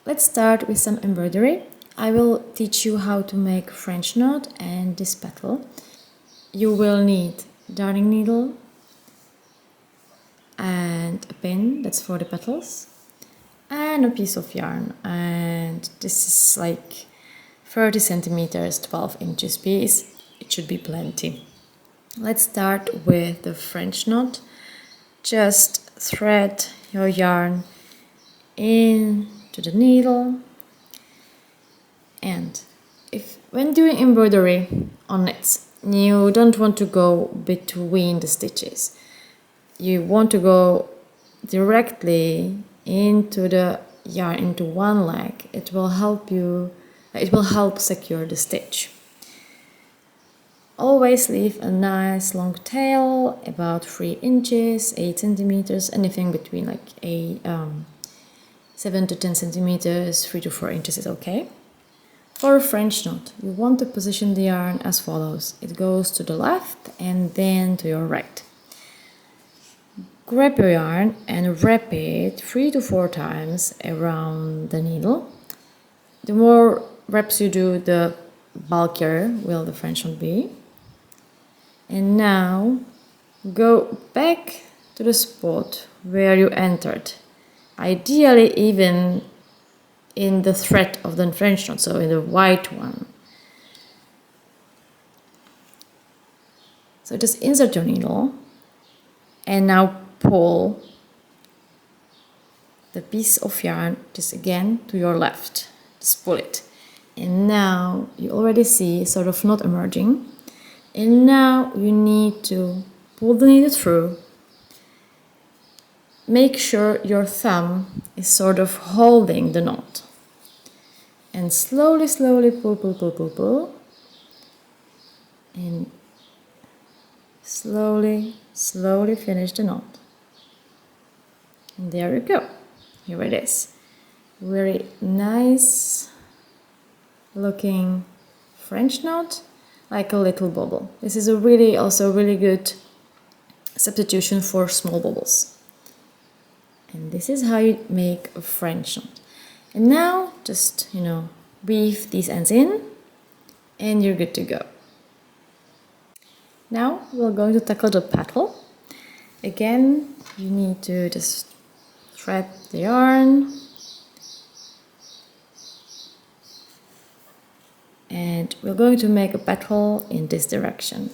let's start with some embroidery. I will teach you how to make French knot and this petal. You will need darning needle and a pin, that's for the petals, and a piece of yarn, and this is like 30 centimeters, 12 inches piece. It should be plenty. Let's start with the French knot. Just thread your yarn into the needle, and when doing embroidery on knits, you don't want to go between the stitches. You want to go directly into the yarn, into one leg. It will help secure the stitch. Always leave a nice long tail, about 3 inches, 8 centimeters, anything between like 7 to 10 centimeters, 3 to 4 inches is okay. For a French knot, you want to position the yarn as follows. It goes to the left and then to your right. Grab your yarn and wrap it 3 to 4 times around the needle. The more wraps you do, the bulkier will the French knot be. And now go back to the spot where you entered. Ideally even in the thread of the French knot, so in the white one. So just insert your needle and now pull the piece of yarn just again to your left. Just pull it. And now you already see sort of knot emerging. And now you need to pull the needle through. Make sure your thumb is sort of holding the knot. And slowly, slowly pull, pull, pull, pull, pull. And slowly, slowly finish the knot. And there you go. Here it is. Very nice looking French knot, like a little bubble. This is also really good substitution for small bubbles. And this is how you make a French knot. And now just, weave these ends in and you're good to go. Now we're going to tackle the petal. Again, you need to just thread the yarn and we're going to make a petal in this direction.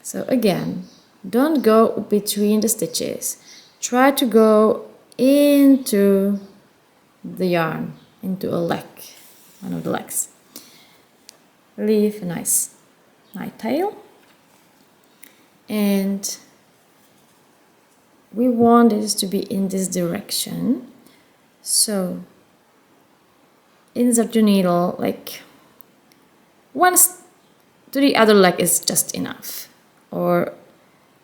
So again, don't go between the stitches. Try to go into the yarn, into a leg, one of the legs. Leave a nice tail. And we want this to be in this direction. So insert your needle like once to the other leg is just enough, or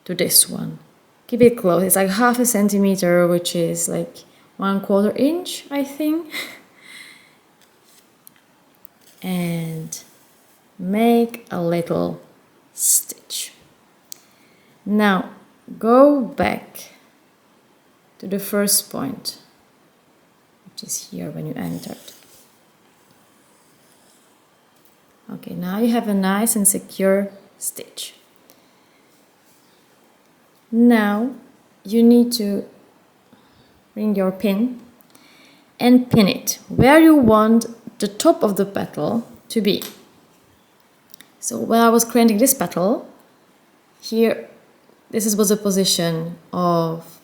to this one. Keep it close. It's like 0.5 centimeter, which is like 1/4 inch, I think. And make a little stitch. Now go back to the first point, which is here when you entered. Okay, now you have a nice and secure stitch. Now you need to bring your pin and pin it where you want the top of the petal to be. So when I was creating this petal, here, this was the position of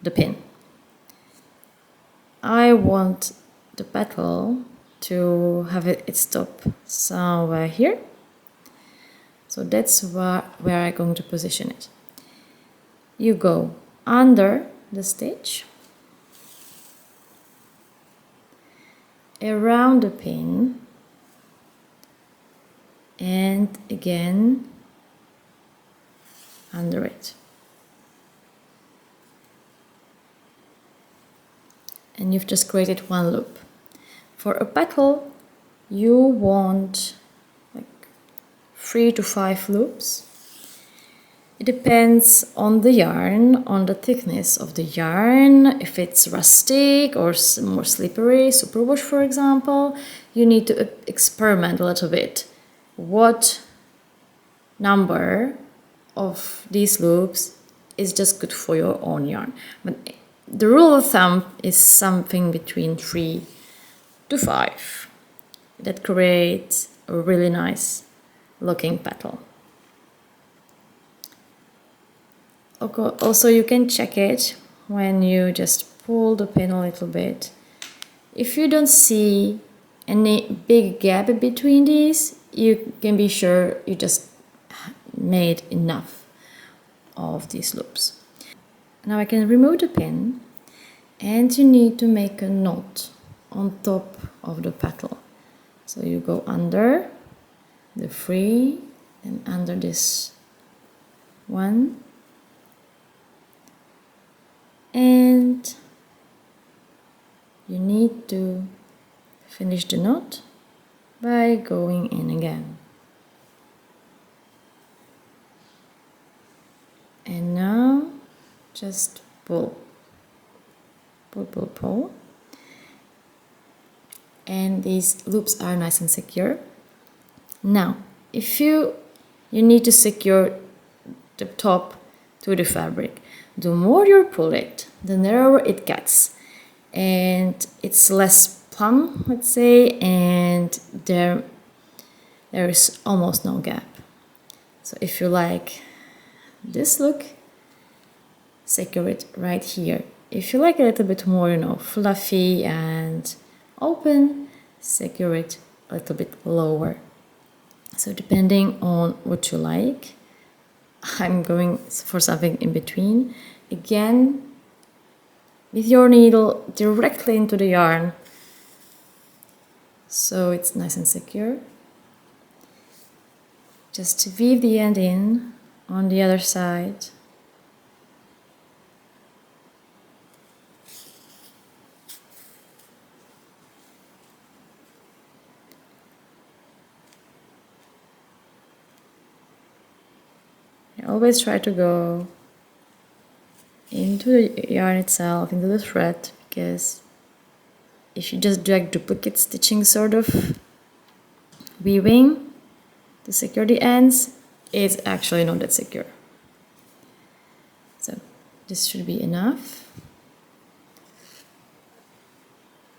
the pin. I want the petal to have its top somewhere here. So that's where I'm going to position it. You go under the stitch, around the pin, and again under it. And you've just created one loop. For a petal, you want like 3 to 5 loops. It depends on the yarn, on the thickness of the yarn. If it's rustic or more slippery, superwash for example, you need to experiment a little bit. What number of these loops is just good for your own yarn. But the rule of thumb is something between 3 to 5. That creates a really nice looking petal. Also, you can check it when you just pull the pin a little bit. If you don't see any big gap between these, you can be sure you just made enough of these loops. Now I can remove the pin, and you need to make a knot on top of the petal. So you go under the 3 and under this one, and you need to finish the knot by going in again. And now just pull, pull, pull, pull. And these loops are nice and secure. Now, if you need to secure the top to the fabric, the more you pull it, the narrower it gets, and it's less plump, let's say, and there is almost no gap. So if you like this look, secure it right here. If you like a little bit more, fluffy and open, secure it a little bit lower. So depending on what you like, I'm going for something in between. Again, with your needle directly into the yarn, so it's nice and secure. Just weave the end in on the other side. I always try to go into the yarn itself, into the thread, because if you just do like duplicate stitching sort of weaving to secure the ends, it's actually not that secure. So this should be enough.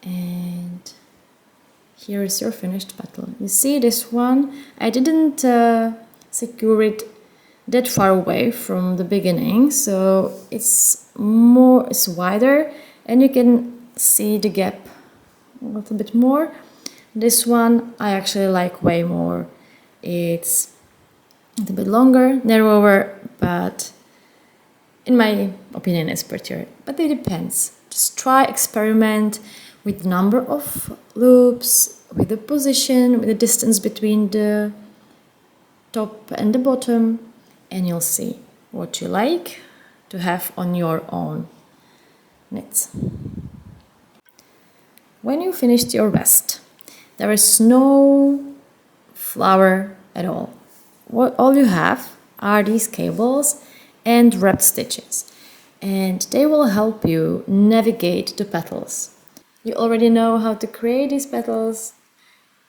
And here is your finished petal. You see this one, I didn't secure it that far away from the beginning, so it's wider, and you can see the gap a little bit more. This one I actually like way more. It's a little bit longer, narrower, but in my opinion it's prettier. But it depends. Just try, experiment with the number of loops, with the position, with the distance between the top and the bottom, and you'll see what you like to have on your own knits. When you finished your vest, there is no flower at all. All you have are these cables and wrapped stitches, and they will help you navigate the petals. You already know how to create these petals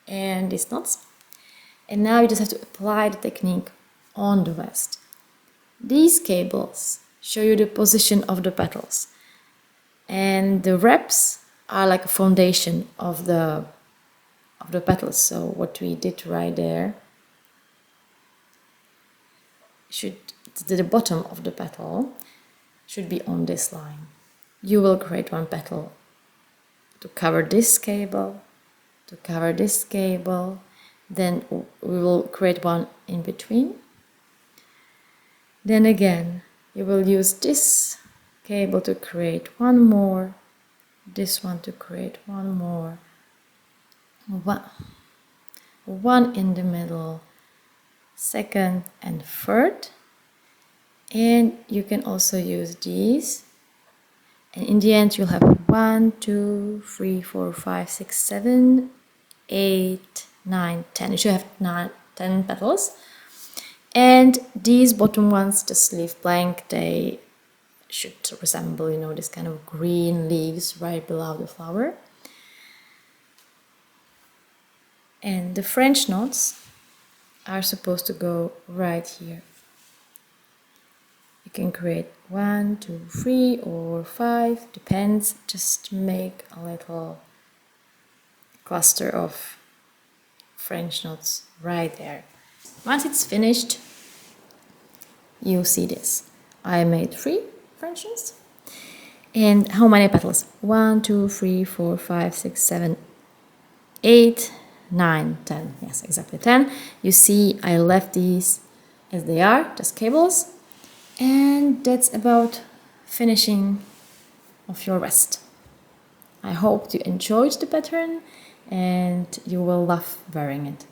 and these knots, and now you just have to apply the technique on the vest. These cables show you the position of the petals, and the wraps are like a foundation of the petals. So what we did right there the bottom of the petal should be on this line. You will create one petal to cover this cable, to cover this cable, then we will create one in between. Then again, you will use this cable to create one more, this one to create one more, one in the middle, second and third, and you can also use these, and in the end you'll have 1, 2, 3, 4, 5, 6, 7, 8, 9, 10. You should have 10 petals. And these bottom ones just leave blank. They should resemble, you know, this kind of green leaves right below the flower. And the French knots are supposed to go right here. You can create 1, 2, 3 or 5, depends. Just make a little cluster of French knots right there. Once it's finished, you see this. I made 3 French knots. And how many petals? 1, 2, 3, 4, 5, 6, 7, 8, 9, 10. Yes, exactly 10. You see I left these as they are, just cables. And that's about finishing of your vest. I hope you enjoyed the pattern and you will love wearing it.